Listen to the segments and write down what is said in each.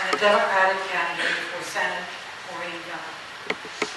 and the Democratic candidate for Senate, Maureen Vella.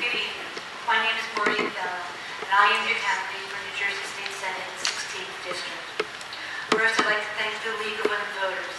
Good evening. My name is Maureen Vella, and I am your candidate for New Jersey State Senate in the 16th District. First, I'd like to thank the League of Women Voters.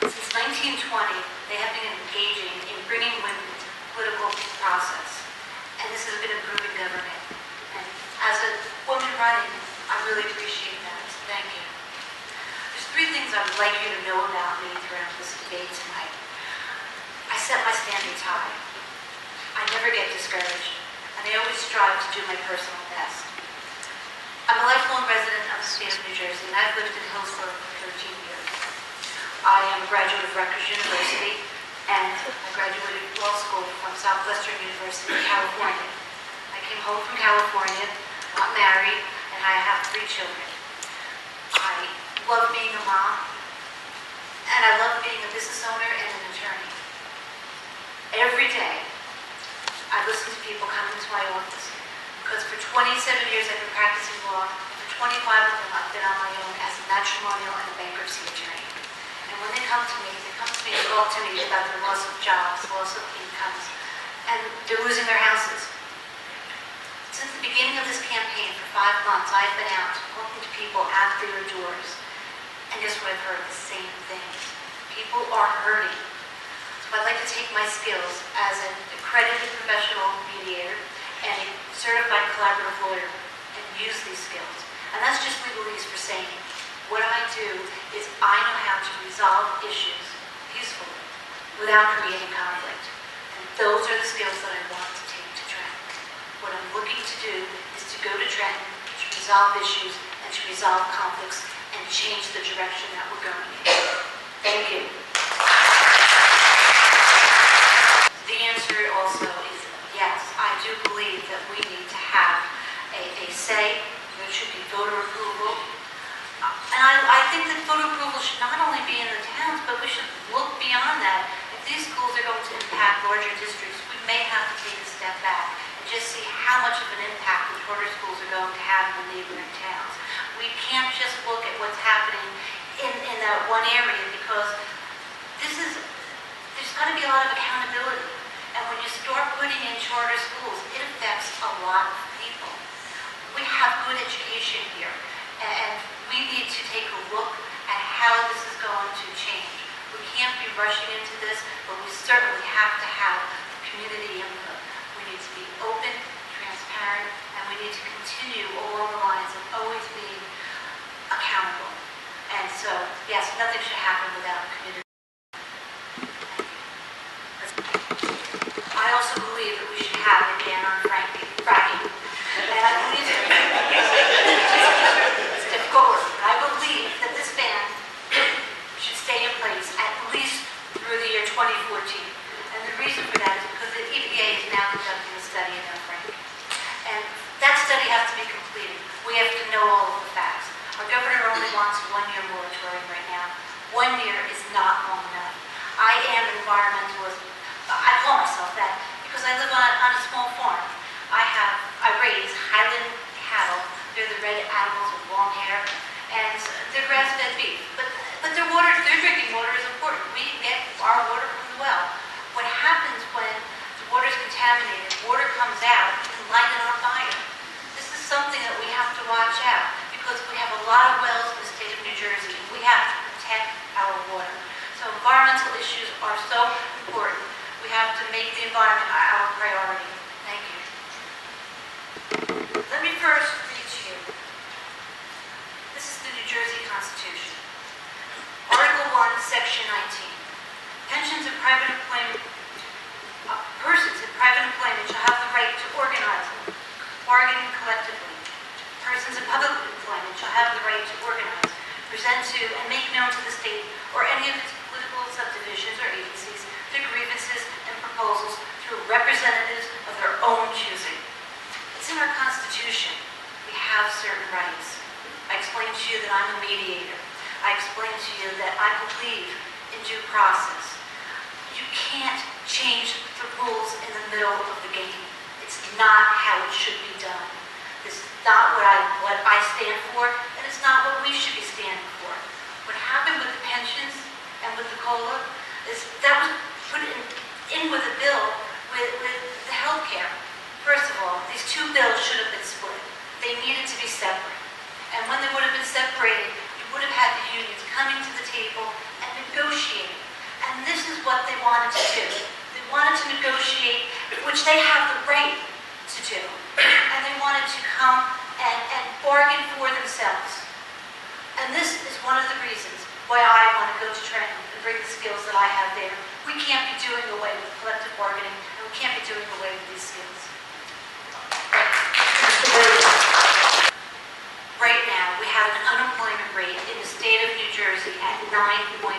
Since 1920, they have been engaging in bringing women into the political process, and this has been improving government. And as a woman running, I really appreciate that, so thank you. There's three things I would like you to know about me throughout this debate tonight. I set my standards high. I never get discouraged, and I always strive to do my personal best. I'm a lifelong resident of the state of New Jersey, and I've lived in Hillsborough for 13 years. I am a graduate of Rutgers University, and I graduated law school from Southwestern University in California. I came home from California, got married, and I have 3 children. I love being a mom, and I love being a business owner and an attorney. Every day, I listen to people come into my office, because for 27 years I've been practicing law, and for 25 of them I've been on my own as a matrimonial and a bankruptcy attorney. And when they come to me and talk to me about the loss of jobs, loss of incomes, and they're losing their houses. Since the beginning of this campaign, for 5 months, I've been out talking to people at their doors. And guess what I've heard? The same things. People are hurting. So I'd like to take my skills as an accredited professional mediator and a certified collaborative lawyer and use these skills. And that's just legalese for saying what I do is I know how to resolve issues peacefully without creating conflict. And those are the skills that I want to take to Trenton. What I'm looking to do is to go to Trenton to resolve issues and to resolve conflicts and change the direction that we're going in. Thank you. The answer also is yes. I do believe that we need to have a say. There should be voter approval. And I think that voter approval should not only be in the towns, but we should look beyond that. If these schools are going to impact larger districts, we may have to take a step back and just see how much of an impact the charter schools are going to have in the neighboring towns. We can't just look at what's happening in that one area, because there's got to be a lot of accountability. And when you start putting in charter schools, it affects a lot of people. We have good education here, and we need to take a look at how this is going to change. We can't be rushing into this, but we certainly have to have the community input. We need to be open, transparent, and we need to continue along the lines of always being accountable. And so, yes, nothing should happen without community. I also believe that we should have a ban on fracking. And I believe it's difficult work, but I believe that this ban should stay in place at least through the year 2014. And the reason for that is because the EPA is now conducting a study in fracking. And that study has to be completed. We have to know all of the facts. Our governor only wants a 1-year moratorium right now. 1 year is not long enough. I am an environmentalist. I call myself that because I live on a small farm. I raise Highland cattle. They're the red animals with long hair, and they're grass-fed beef. But their drinking water is important. We get our water from the well. What happens when the water is contaminated, water comes out, it can light it on fire. This is something that we have to watch out, because we have a lot of wells in the state of New Jersey, and we have to protect our water. So environmental issues are so important. We have to make the environment our priority. Thank you. Let me first read to you. This is the New Jersey Constitution. Article 1, Section 19. Persons in private employment shall have the right to organize, bargain collectively. Persons in public employment shall have the right to organize, present to, and make known to the state or any of its political subdivisions or agencies their grievances and proposals through representatives of their own choosing. It's in our Constitution. We have certain rights. I explained to you that I'm a mediator. I explained to you that I believe in due process. You can't change the rules in the middle of the game. It's not how it should be done. This is not what I stand for, and it's not what we should be standing for. What happened with the pensions and with the COLA is that was separated, you would have had the unions coming to the table and negotiating. And this is what they wanted to do. They wanted to negotiate, which they have the right to do. And they wanted to come and bargain for themselves. And this is one of the reasons why I want to go to Trenton and bring the skills that I have there. We can't be doing away with collective bargaining, and we can't be doing away with these skills. Right now, we have an unemployment rate in the state of New Jersey at 9.4%.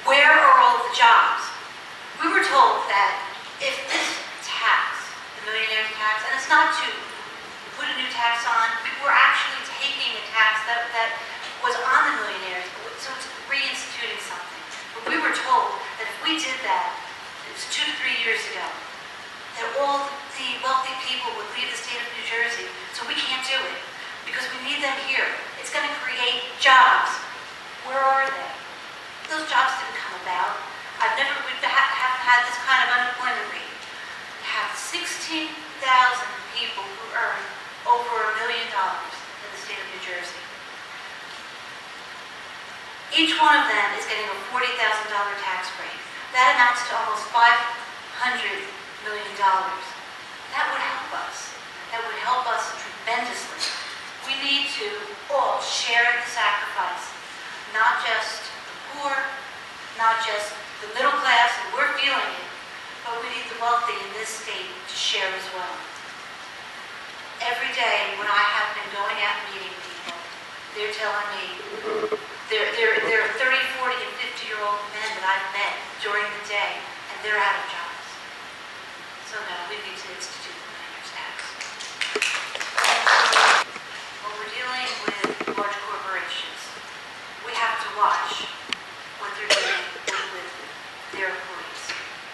Where are all the jobs? We were told that if this tax, the millionaire tax, and it's not to put a new tax on, we're actually taking a tax that was on the millionaires, so it's reinstituting something. But we were told that if we did that, it was 2 to 3 years ago, that all the wealthy people would leave the state of New Jersey, so we can't do it, because we need them here. It's going to create jobs. Where are they? Those jobs didn't come about. We've haven't had this kind of unemployment rate. We have 16,000 people who earn over $1 million in the state of New Jersey. Each one of them is getting a $40,000 tax break. That amounts to almost $500 million. That would help us. That would help us tremendously. We need to all share the sacrifice, not just the poor, not just the middle class, and we're feeling it, but we need the wealthy in this state to share as well. Every day when I have been going out and meeting people, they're telling me, there are 30, 40, and 50-year-old men that I've met during the day, and they're out of jobs. So no, we need to institute the millionaire's tax. When we're dealing with large corporations, we have to watch what they're doing with their employees,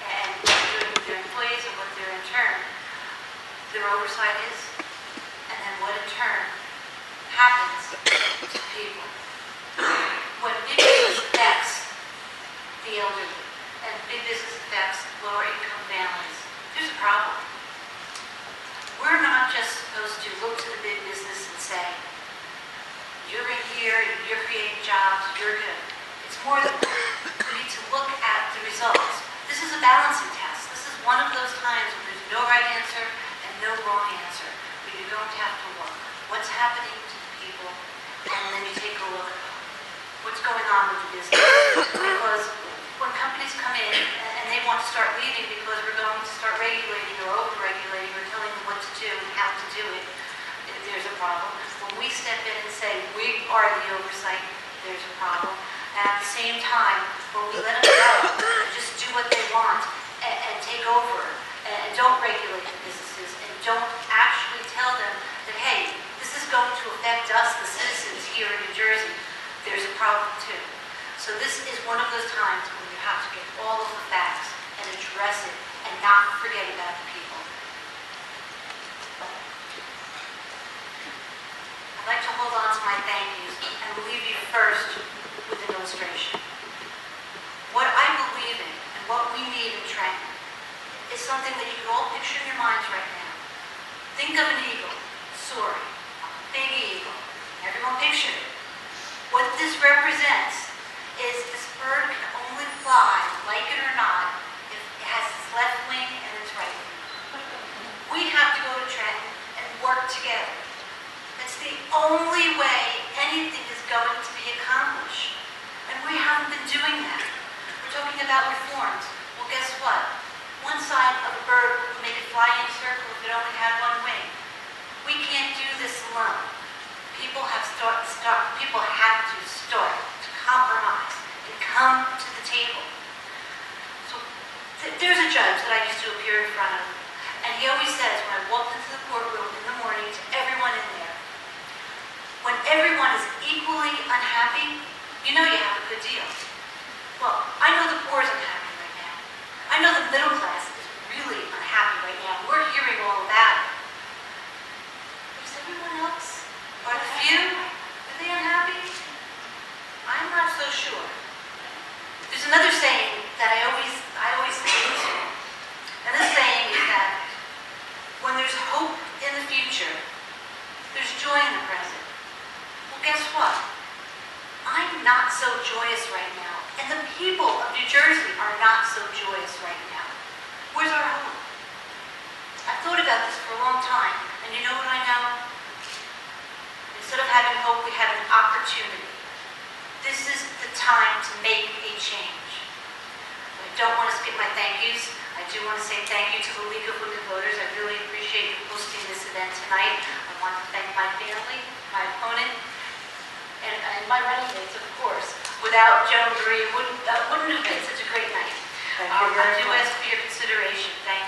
and what they're doing with their employees and what their oversight is, and then what in turn happens to people. When big business affects the elderly and big business affects lower income families, there's a problem. We're not just supposed to look to the big business and say, you're in here, you're creating jobs, you're good. It's more than that. We need to look at the results. This is a balancing test. This is one of those times when there's no right answer and no wrong answer. But you're going to have to look. What's happening to the people? And then you take a look at what's going on with the business. Because when companies come in and they want to start leaving because we're going to start regulating or over-regulating or telling them what to do and how to do it, there's a problem. When we step in and say we are the oversight, there's a problem. And at the same time, when we let them go and just do what they want and take over and don't regulate the businesses and don't actually tell them that, hey, this is going to affect us, the citizens here in New Jersey, there's a problem too. So this is one of those times when you have to get all of the facts and address it and not forget about the people. I'd like to hold on to my thank yous and leave you first with an illustration. What I believe in and what we need in Trenton is something that you can all picture in your minds right now. Think of an eagle soaring, a big eagle. Everyone picture it. What this represents is this bird can only fly, like it or not, if it has its left wing and its right wing. We have to go to Trenton and work together. It's the only way anything is going to be accomplished. And we haven't been doing that. We're talking about reforms. Well, guess what? One side of a bird will make it fly in a circle if it only had one wing. We can't do this alone. People have to start to compromise and come to the table. So there's a judge that I used to appear in front of, and he always says when I walked into the courtroom in the morning to everyone in there, when everyone is equally unhappy, you know you have a good deal. Well, I know the poor is unhappy right now. I know the middle class is really unhappy right now. We're hearing all about it. But is everyone else? Are the few? Are they unhappy? I'm not so sure. There's another saying that I always listen to. And this saying is that when there's hope in the future, there's joy in the present. guess what? I'm not so joyous right now, and the people of New Jersey are not so joyous right now. Where's our hope? I've thought about this for a long time, and you know what I know? Instead of having hope, we have an opportunity. This is the time to make a change. I don't want to skip my thank yous. I do want to say thank you to the League of Women Voters. I really appreciate you hosting this event tonight. I want to thank my family, my opponent, and my running mates, of course. Without Joan Marie, it wouldn't have been such a great night. Thank you very I do much. ask for your consideration. Thank